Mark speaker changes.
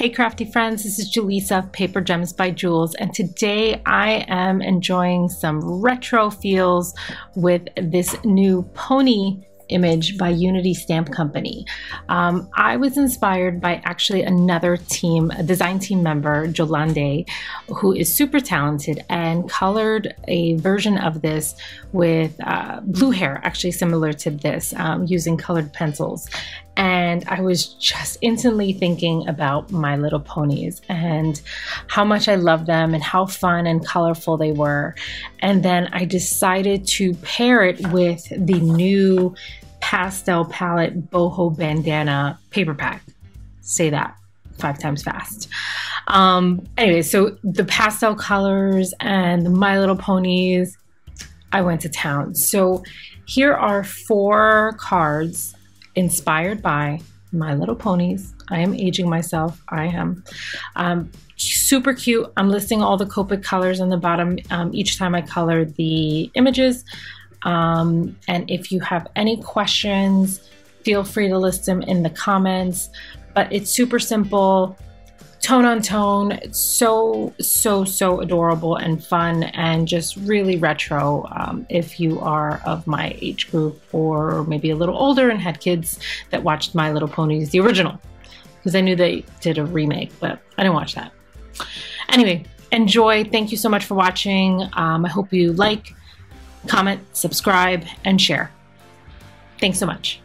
Speaker 1: Hey crafty friends, this is Julissa of Paper Gems by Jules, and today I am enjoying some retro feels with this new pony image by Unity Stamp Company. I was inspired by actually another team, a design team member, Jolande, who is super talented and colored a version of this with blue hair, actually similar to this, using colored pencils. And I was just instantly thinking about My Little Ponies and how much I love them and how fun and colorful they were. And then I decided to pair it with the new Pastel palette Boho Bandana paper pack. Say that 5 times fast. Anyway, so the pastel colors and the My Little Ponies, I went to town. So here are 4 cards inspired by My Little Ponies. I am aging myself. I am. Super cute. I'm listing all the Copic colors on the bottom each time I color the images. And if you have any questions, feel free to list them in the comments. But it's super simple, tone on tone. It's so adorable and fun and just really retro if you are of my age group or maybe a little older and had kids that watched My Little Ponies, the original, because I knew they did a remake, but I didn't watch that. Anyway, enjoy. Thank you so much for watching. I hope you like, comment, subscribe, and share. Thanks so much.